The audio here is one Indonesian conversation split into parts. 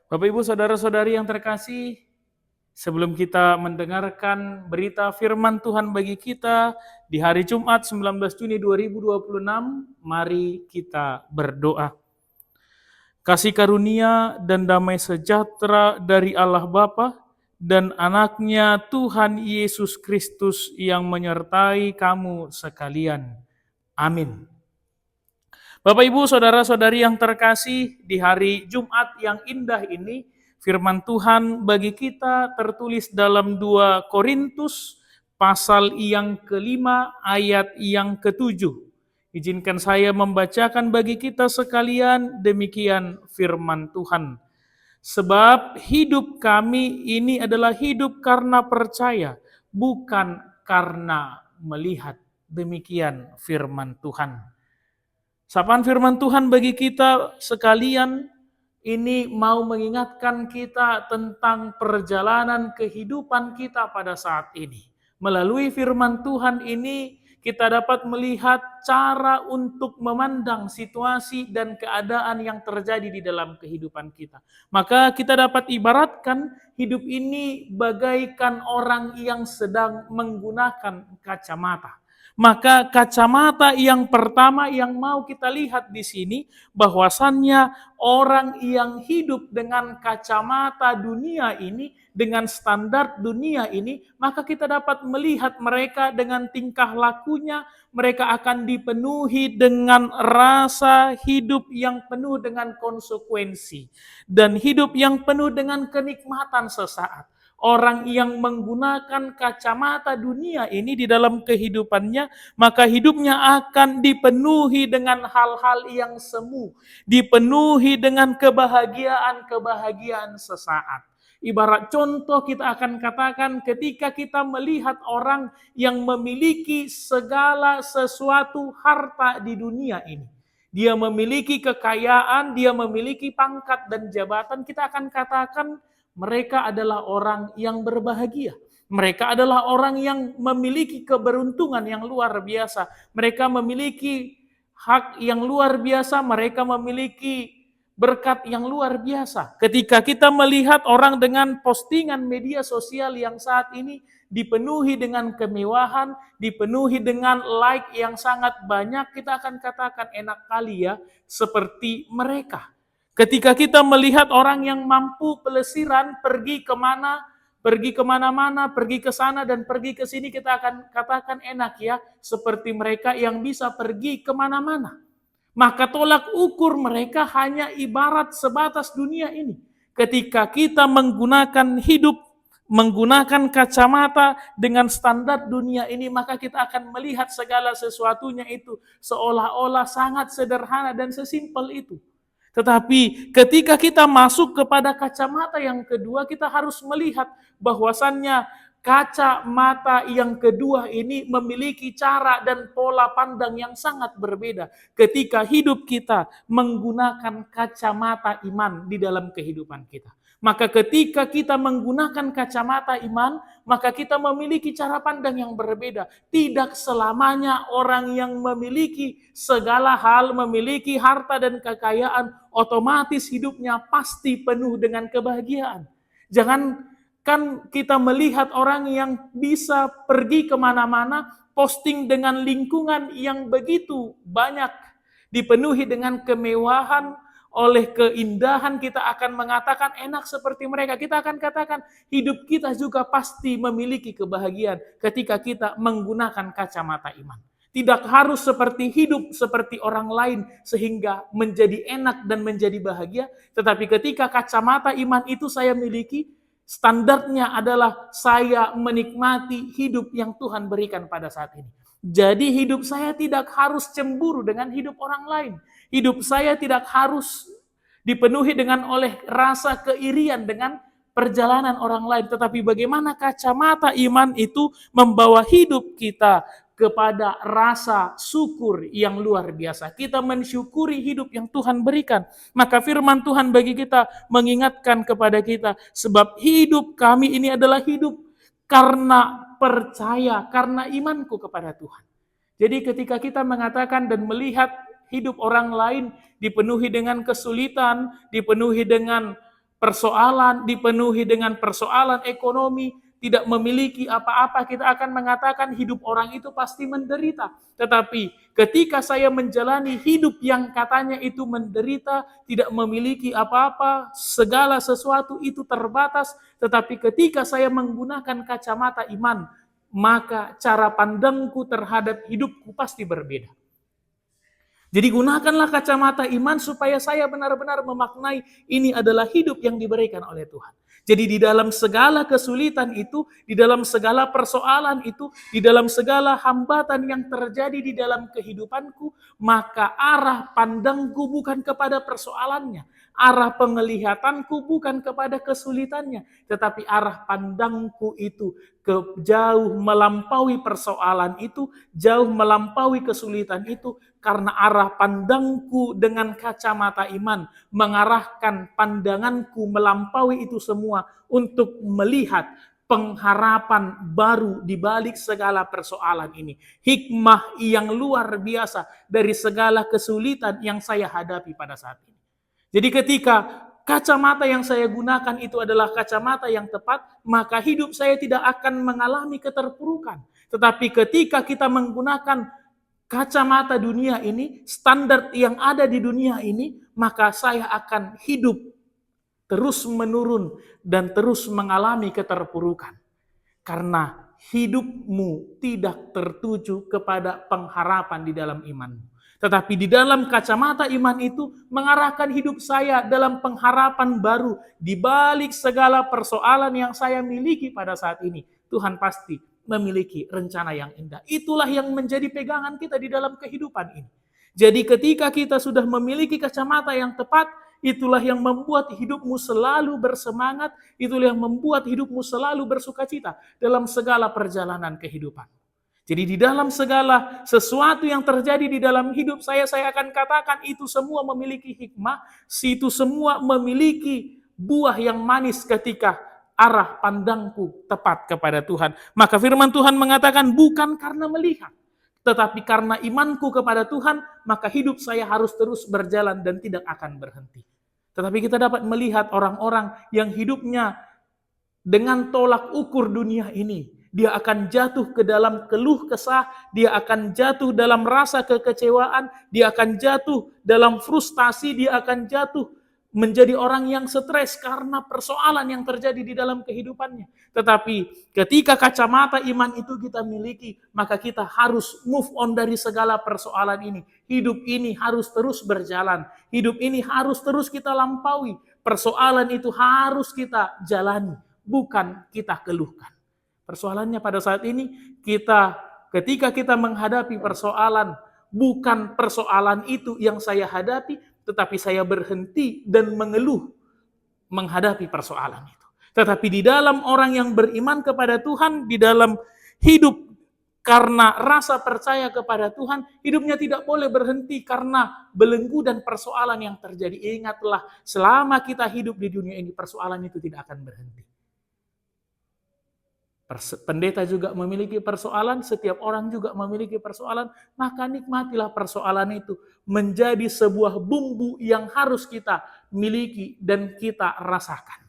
Bapak Ibu saudara-saudari yang terkasih, sebelum kita mendengarkan berita firman Tuhan bagi kita di hari Jumat 19 Juni 2026, mari kita berdoa. Kasih karunia dan damai sejahtera dari Allah Bapa dan anaknya Tuhan Yesus Kristus yang menyertai kamu sekalian. Amin. Bapak Ibu saudara-saudari yang terkasih, di hari Jumat yang indah ini, firman Tuhan bagi kita tertulis dalam 2 Korintus pasal yang kelima ayat yang ketujuh. Izinkan saya membacakan bagi kita sekalian demikian firman Tuhan. Sebab hidup kami ini adalah hidup karena percaya, bukan karena melihat. Demikian firman Tuhan. Sapaan firman Tuhan bagi kita sekalian ini mau mengingatkan kita tentang perjalanan kehidupan kita pada saat ini. Melalui firman Tuhan ini kita dapat melihat cara untuk memandang situasi dan keadaan yang terjadi di dalam kehidupan kita. Maka kita dapat ibaratkan hidup ini bagaikan orang yang sedang menggunakan kacamata. Maka kacamata yang pertama yang mau kita lihat di sini bahwasannya orang yang hidup dengan kacamata dunia ini, dengan standar dunia ini, maka kita dapat melihat mereka dengan tingkah lakunya, mereka akan dipenuhi dengan rasa hidup yang penuh dengan konsekuensi dan hidup yang penuh dengan kenikmatan sesaat. Orang yang menggunakan kacamata dunia ini di dalam kehidupannya, maka hidupnya akan dipenuhi dengan hal-hal yang semu, dipenuhi dengan kebahagiaan-kebahagiaan sesaat. Ibarat contoh kita akan katakan ketika kita melihat orang yang memiliki segala sesuatu harta di dunia ini. Dia memiliki kekayaan, dia memiliki pangkat dan jabatan, kita akan katakan mereka adalah orang yang berbahagia. Mereka adalah orang yang memiliki keberuntungan yang luar biasa. Mereka memiliki hak yang luar biasa. Mereka memiliki berkat yang luar biasa. Ketika kita melihat orang dengan postingan media sosial yang saat ini dipenuhi dengan kemewahan, dipenuhi dengan like yang sangat banyak, kita akan katakan enak kali ya seperti mereka. Ketika kita melihat orang yang mampu pelesiran, pergi kemana-mana, pergi ke sana dan pergi ke sini, kita akan katakan enak ya, seperti mereka yang bisa pergi kemana-mana. Maka tolak ukur mereka hanya ibarat sebatas dunia ini. Ketika kita menggunakan kacamata dengan standar dunia ini, maka kita akan melihat segala sesuatunya itu seolah-olah sangat sederhana dan sesimpel itu. Tetapi ketika kita masuk kepada kacamata yang kedua, kita harus melihat bahwasannya kacamata yang kedua ini memiliki cara dan pola pandang yang sangat berbeda ketika hidup kita menggunakan kacamata iman di dalam kehidupan kita. Maka ketika kita menggunakan kacamata iman, maka kita memiliki cara pandang yang berbeda. Tidak selamanya orang yang memiliki segala hal, memiliki harta dan kekayaan, otomatis hidupnya pasti penuh dengan kebahagiaan. Jangan kan kita melihat orang yang bisa pergi kemana-mana, posting dengan lingkungan yang begitu banyak, dipenuhi dengan kemewahan, oleh keindahan kita akan mengatakan enak seperti mereka. Kita akan katakan hidup kita juga pasti memiliki kebahagiaan ketika kita menggunakan kacamata iman. Tidak harus seperti hidup seperti orang lain sehingga menjadi enak dan menjadi bahagia. Tetapi ketika kacamata iman itu saya miliki, standarnya adalah saya menikmati hidup yang Tuhan berikan pada saat ini. Jadi hidup saya tidak harus cemburu dengan hidup orang lain. Hidup saya tidak harus dipenuhi dengan oleh rasa keirian dengan perjalanan orang lain. Tetapi bagaimana kacamata iman itu membawa hidup kita kepada rasa syukur yang luar biasa. Kita mensyukuri hidup yang Tuhan berikan. Maka firman Tuhan bagi kita mengingatkan kepada kita, sebab hidup kami ini adalah hidup karena percaya, karena imanku kepada Tuhan. Jadi ketika kita mengatakan dan melihat hidup orang lain dipenuhi dengan kesulitan, dipenuhi dengan persoalan, dipenuhi dengan persoalan ekonomi, tidak memiliki apa-apa, kita akan mengatakan hidup orang itu pasti menderita. Tetapi ketika saya menjalani hidup yang katanya itu menderita, tidak memiliki apa-apa, segala sesuatu itu terbatas, tetapi ketika saya menggunakan kacamata iman, maka cara pandangku terhadap hidupku pasti berbeda. Jadi gunakanlah kacamata iman supaya saya benar-benar memaknai ini adalah hidup yang diberikan oleh Tuhan. Jadi di dalam segala kesulitan itu, di dalam segala persoalan itu, di dalam segala hambatan yang terjadi di dalam kehidupanku, maka arah pandangku bukan kepada persoalannya. Arah penglihatanku bukan kepada kesulitannya, tetapi arah pandangku itu jauh melampaui persoalan itu, jauh melampaui kesulitan itu, karena arah pandangku dengan kacamata iman mengarahkan pandanganku melampaui itu semua untuk melihat pengharapan baru di balik segala persoalan ini. Hikmah yang luar biasa dari segala kesulitan yang saya hadapi pada saat ini. Jadi ketika kacamata yang saya gunakan itu adalah kacamata yang tepat, maka hidup saya tidak akan mengalami keterpurukan. Tetapi ketika kita menggunakan kacamata dunia ini, standar yang ada di dunia ini, maka saya akan hidup terus menurun dan terus mengalami keterpurukan. Karena hidupmu tidak tertuju kepada pengharapan di dalam imanmu. Tetapi di dalam kacamata iman itu mengarahkan hidup saya dalam pengharapan baru di balik segala persoalan yang saya miliki pada saat ini. Tuhan pasti memiliki rencana yang indah. Itulah yang menjadi pegangan kita di dalam kehidupan ini. Jadi ketika kita sudah memiliki kacamata yang tepat, itulah yang membuat hidupmu selalu bersemangat, itulah yang membuat hidupmu selalu bersukacita dalam segala perjalanan kehidupan. Jadi di dalam segala sesuatu yang terjadi di dalam hidup saya akan katakan itu semua memiliki hikmah, itu semua memiliki buah yang manis ketika arah pandangku tepat kepada Tuhan. Maka firman Tuhan mengatakan bukan karena melihat, tetapi karena imanku kepada Tuhan, maka hidup saya harus terus berjalan dan tidak akan berhenti. Tetapi kita dapat melihat orang-orang yang hidupnya dengan tolak ukur dunia ini. Dia akan jatuh ke dalam keluh kesah, dia akan jatuh dalam rasa kekecewaan, dia akan jatuh dalam frustasi, dia akan jatuh menjadi orang yang stres karena persoalan yang terjadi di dalam kehidupannya. Tetapi ketika kacamata iman itu kita miliki, maka kita harus move on dari segala persoalan ini. Hidup ini harus terus berjalan. Hidup ini harus terus kita lampaui. Persoalan itu harus kita jalani, bukan kita keluhkan. Persoalannya pada saat ini, ketika kita menghadapi persoalan, bukan persoalan itu yang saya hadapi, tetapi saya berhenti dan mengeluh menghadapi persoalan itu. Tetapi di dalam orang yang beriman kepada Tuhan, di dalam hidup karena rasa percaya kepada Tuhan, hidupnya tidak boleh berhenti karena belenggu dan persoalan yang terjadi. Ingatlah, selama kita hidup di dunia ini, persoalan itu tidak akan berhenti. Pendeta juga memiliki persoalan, setiap orang juga memiliki persoalan, maka nikmatilah persoalan itu menjadi sebuah bumbu yang harus kita miliki dan kita rasakan.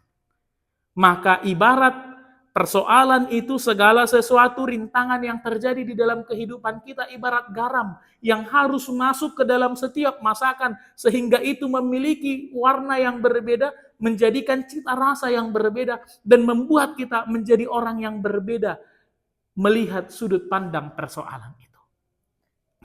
Maka ibarat persoalan itu segala sesuatu rintangan yang terjadi di dalam kehidupan kita ibarat garam yang harus masuk ke dalam setiap masakan sehingga itu memiliki warna yang berbeda, menjadikan cita rasa yang berbeda dan membuat kita menjadi orang yang berbeda melihat sudut pandang persoalan itu.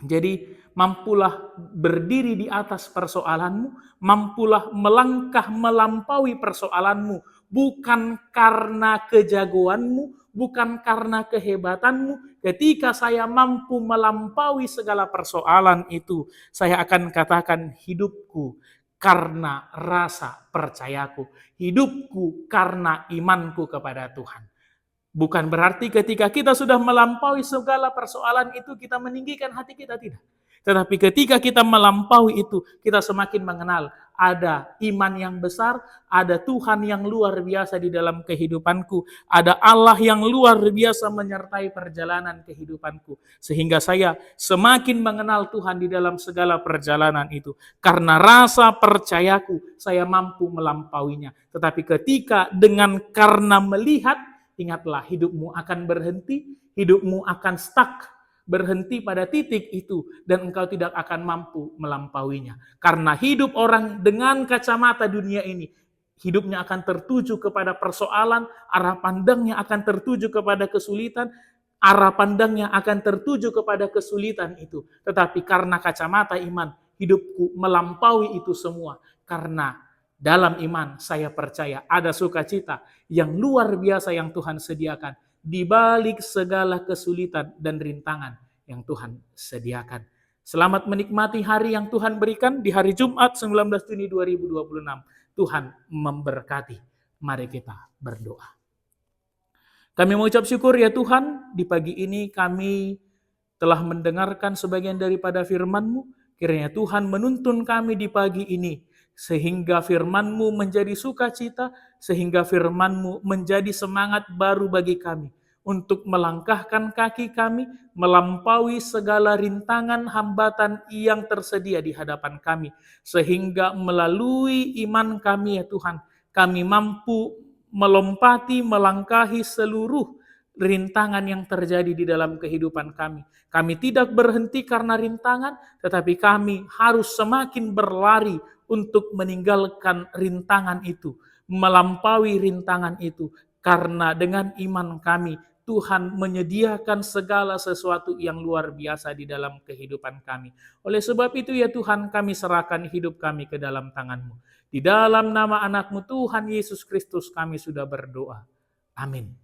Jadi mampulah berdiri di atas persoalanmu, mampulah melangkah melampaui persoalanmu, bukan karena kejagoanmu, bukan karena kehebatanmu. Ketika saya mampu melampaui segala persoalan itu, saya akan katakan hidupku karena rasa percayaku, hidupku karena imanku kepada Tuhan. Bukan berarti ketika kita sudah melampaui segala persoalan itu kita meninggikan hati kita, tidak. Tetapi ketika kita melampaui itu, kita semakin mengenal ada iman yang besar, ada Tuhan yang luar biasa di dalam kehidupanku, ada Allah yang luar biasa menyertai perjalanan kehidupanku. Sehingga saya semakin mengenal Tuhan di dalam segala perjalanan itu. Karena rasa percayaku, saya mampu melampauinya. Tetapi ketika karena melihat, ingatlah hidupmu akan berhenti, hidupmu akan stuck, berhenti pada titik itu, dan engkau tidak akan mampu melampauinya. Karena hidup orang dengan kacamata dunia ini, hidupnya akan tertuju kepada persoalan, arah pandangnya akan tertuju kepada kesulitan, arah pandangnya akan tertuju kepada kesulitan itu. Tetapi karena kacamata iman, hidupku melampaui itu semua. Karena dalam iman saya percaya ada sukacita yang luar biasa yang Tuhan sediakan di balik segala kesulitan dan rintangan yang Tuhan sediakan. Selamat menikmati hari yang Tuhan berikan di hari Jumat 19 Juni 2026. Tuhan memberkati. Mari kita berdoa. Kami mengucap syukur ya Tuhan, di pagi ini kami telah mendengarkan sebagian daripada firman-Mu. Kiranya Tuhan menuntun kami di pagi ini, sehingga firman-Mu menjadi sukacita, sehingga firman-Mu menjadi semangat baru bagi kami untuk melangkahkan kaki kami melampaui segala rintangan hambatan yang tersedia di hadapan kami, sehingga melalui iman kami ya Tuhan, kami mampu melompati, melangkahi seluruh rintangan yang terjadi di dalam kehidupan kami. Kami tidak berhenti karena rintangan, tetapi kami harus semakin berlari untuk meninggalkan rintangan itu, melampaui rintangan itu. Karena dengan iman kami, Tuhan menyediakan segala sesuatu yang luar biasa di dalam kehidupan kami. Oleh sebab itu ya Tuhan, kami serahkan hidup kami ke dalam tangan-Mu. Di dalam nama anak-Mu Tuhan Yesus Kristus kami sudah berdoa. Amin.